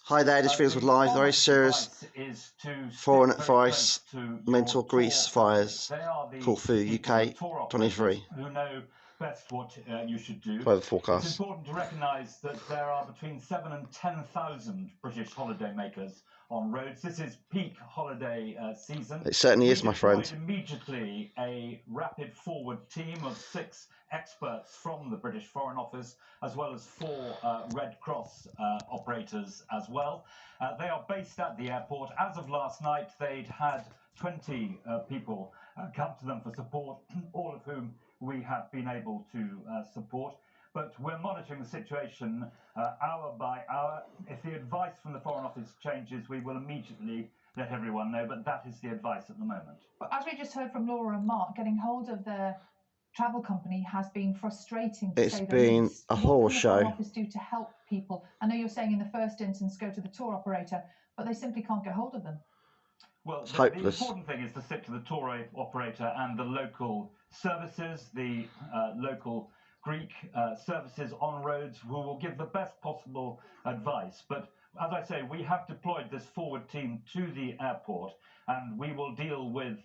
Hi there, this video's with live, very serious foreign advice, mental Greece fires, CORFU, UK 23. Who know best what you should do. Weather forecast. It's important to recognise that there are between 7,000 and 10,000 British holidaymakers on roads. This is peak holiday season. It certainly is, my friend. Immediately a rapid forward team of 6 experts from the British Foreign Office, as well as 4 Red Cross operators as well. They are based at the airport. As of last night, they'd had 20 people come to them for support, all of whom we have been able to support. But we're monitoring the situation hour by hour. If the advice from the Foreign Office changes, we will immediately let everyone know, but that is the advice at the moment. As we just heard from Laura and Mark, getting hold of their travel company has been frustrating, to say the least. It's been a horror show. What can the Foreign Office do to help people? I know you're saying in the first instance go to the tour operator, but they simply can't get hold of them. Well, the important thing is to stick to the tour operator and the local services, the local Greek services on roads, who will give the best possible advice. But as I say, we have deployed this forward team to the airport, and we will deal with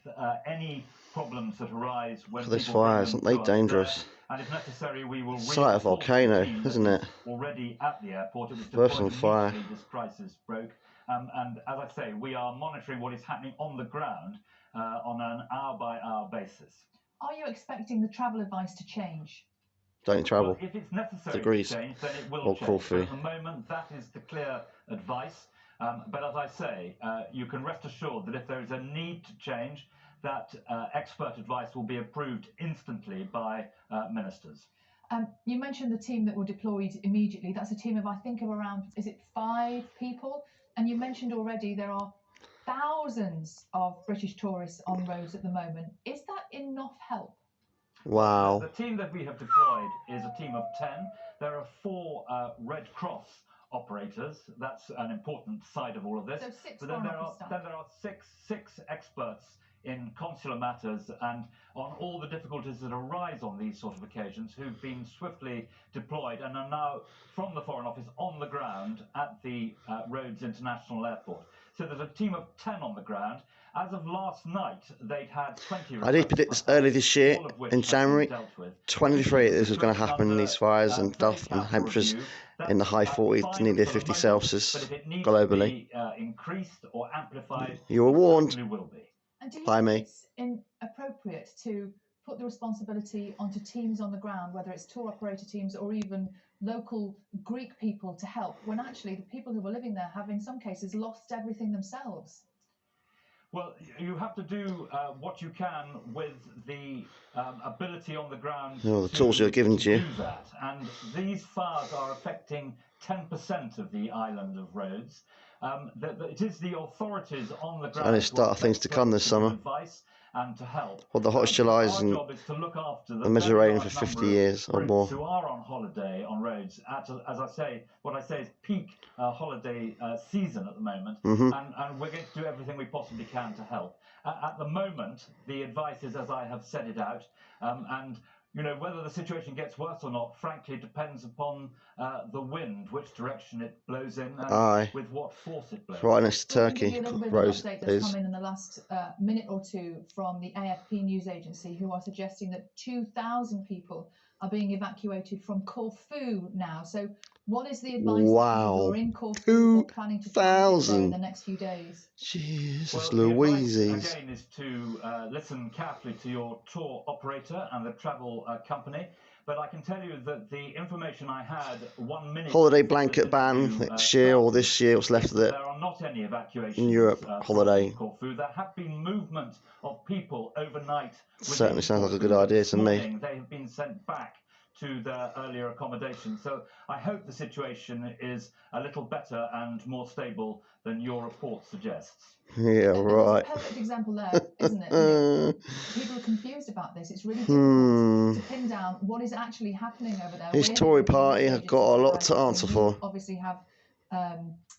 any problems that arise when these fires, aren't they dangerous? And if necessary, we will it's like a volcano, isn't it? Already at the airport, it was burst on fire. This crisis broke, and as I say, we are monitoring what is happening on the ground on an hour-by-hour basis. Are you expecting the travel advice to change? Don't travel. Well, if it's necessary to change, then it will change. CORFU. At the moment, that is the clear advice. But as I say, you can rest assured that if there is a need to change, that expert advice will be approved instantly by ministers. You mentioned the team that were deployed immediately. That's a team of, I think, of around, is it 5 people? And you mentioned already there are thousands of British tourists on roads at the moment. Is that enough help? Wow. The team that we have deployed is a team of 10. There are 4 Red Cross operators. That's an important side of all of this. So 6 but then there are six experts in consular matters and on all the difficulties that arise on these sort of occasions, who've been swiftly deployed and are now from the Foreign Office on the ground at the Rhodes International Airport. So there's a team of 10 on the ground. As of last night, they'd had 20. I did predict this early this year, in January 23, this was going to happen in these fires and stuff, and temperatures in the high 40s to nearly 50 Celsius globally. Increased or amplified, you were warned. Will be. And do you think it's inappropriate to put the responsibility onto teams on the ground, whether it's tour operator teams or even local Greek people, to help, when actually the people who were living there have in some cases lost everything themselves? Well, you have to do what you can with the ability on the ground. The tools you're given to you. Do that. And these fires are affecting 10% of the island of Rhodes. It is the authorities on the ground. And it's start of things to come this summer. Advice and to help. Well, the hottest Julys in the Mediterranean for 50 years or more. Who are on holiday on roads at, as I say, what I say is peak holiday season at the moment, and we're going to do everything we possibly can to help. At the moment, the advice is as I have set it out, and you know, whether the situation gets worse or not, frankly, depends upon the wind, which direction it blows in, and with what force it blows. Right next to Turkey. We'll give you a little bit of an update that's come in the last minute or two from the AFP news agency, who are suggesting that 2,000 people are being evacuated from Corfu now. So what is the advice who are in Corfu or planning to in the next few days? Jesus Louises. Again, is to listen carefully to your tour operator and the travel company. But I can tell you that the information I had 1 minute... Holiday blanket ban next year or this year, what's left of it. There are not any evacuations in Europe holiday. Corfu. There have been movement of people overnight. Certainly sounds like a good idea to me. They have been sent back to their earlier accommodation. So I hope the situation is a little better and more stable than your report suggests. Yeah, right. It's a perfect example there, isn't it? People are confused about this. It's really difficult to pin down what is actually happening over there. This Tory party have got a lot to answer for. Obviously have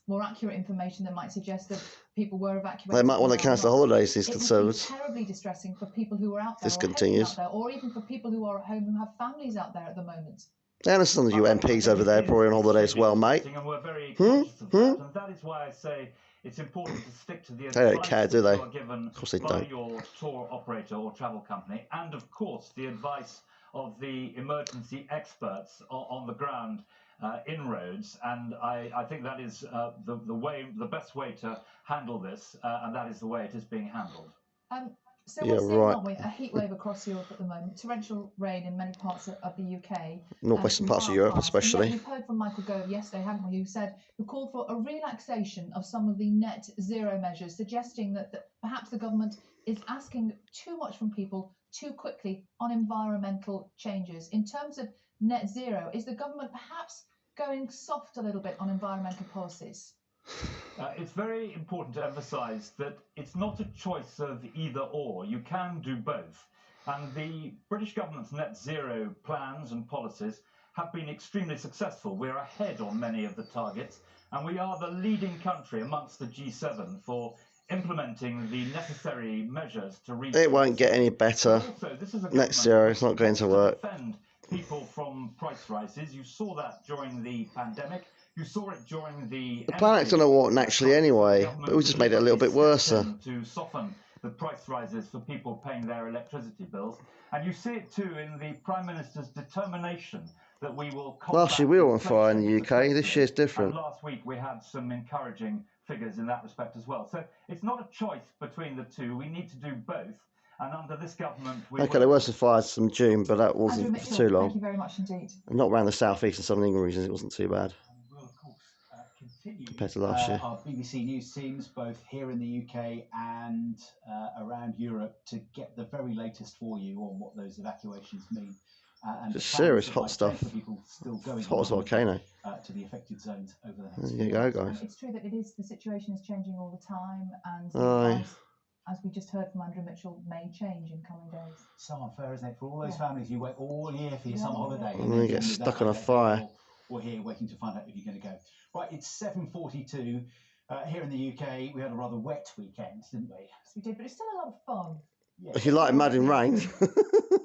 more accurate information that might suggest that people were evacuated. They might want to cancel the holidays, these Conservatives. It would be terribly distressing for people who are out there, this continues. Out there, or even for people who are at home who have families out there at the moment. And there's some of you MPs over there probably on holiday as well, mate. And we're very conscious of that, and that is why I say it's important to stick to the They don't care, do they? you are given Of course they by don't. your tour operator or travel company, and of course the advice of the emergency experts on the ground in roads. And I think that is the best way to handle this, and that is the way it is being handled. So we're seeing, aren't we, a heat wave across Europe at the moment, torrential rain in many parts of the UK. Northwestern parts of Europe especially. We've heard from Michael Gove yesterday, haven't we, who called for a relaxation of some of the net zero measures, suggesting that perhaps the government is asking too much from people too quickly on environmental changes. In terms of net zero, is the government perhaps going soft a little bit on environmental policies? It's very important to emphasise that it's not a choice of either or. You can do both. And the British government's net zero plans and policies have been extremely successful. We're ahead on many of the targets, and we are the leading country amongst the G7 for implementing the necessary measures to reach. It won't get any better. Also, this is a net zero, it's not going to work. Defend people from price rises. You saw that during the pandemic. You saw it during the planet's going to warp naturally anyway, but we just made it a little bit worse. To soften the price rises for people paying their electricity bills. And you see it too in the Prime Minister's determination that we will combat. Last year we were on fire in the UK, this year's different. And last week we had some encouraging figures in that respect as well. So it's not a choice between the two. We need to do both. And under this government... Okay, there were some fires from June, but that wasn't for too long. Thank you very much indeed. And not around the south east and southern England regions, it wasn't too bad. Compared to last year. Our BBC News teams, both here in the UK and around Europe, to get the very latest for you on what those evacuations mean. And just serious hot stuff. Still going it's hot as a volcano. To the affected zones over the next there you go, guys. It's true that the situation is changing all the time, and as we just heard from Andrew Mitchell, may change in coming days. So unfair, isn't it? For all those families, you wait all year for your summer holiday. And then you get stuck on a fire. We're here waiting to find out if you're going to go. Right, it's 7:42. Here in the UK, we had a rather wet weekend, didn't we? Yes, we did, but it's still a lot of fun. Yeah. If you like mud and rain.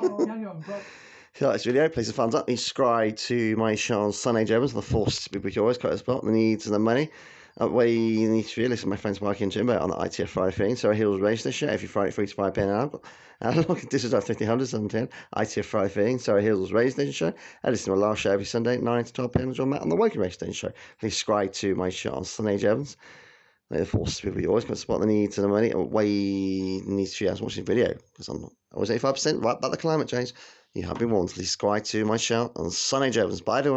Oh, no, If you like this video, please thumbs up. Subscribe to my channel, Sun Age Evans, the force to be always cut as well, the needs and the money. Where you need to listen to my friends Mike and Jimbo on the ITF Friday thing. So Hills race this year every Friday 3 to 5 p.m. This is our 1500 17 ITF Friday thing. So Hills race station show. I listen to my last show every Sunday 9 to 12 p.m. John Matt on the Woking race station show. Please subscribe to my channel, Sun Age Evans. The force to be always got to spot the needs and the money. Way needs to watching the video because I'm always 85% right about the climate change. You have been warned. Please subscribe to my channel on Sun Age Evans. Bye, everyone.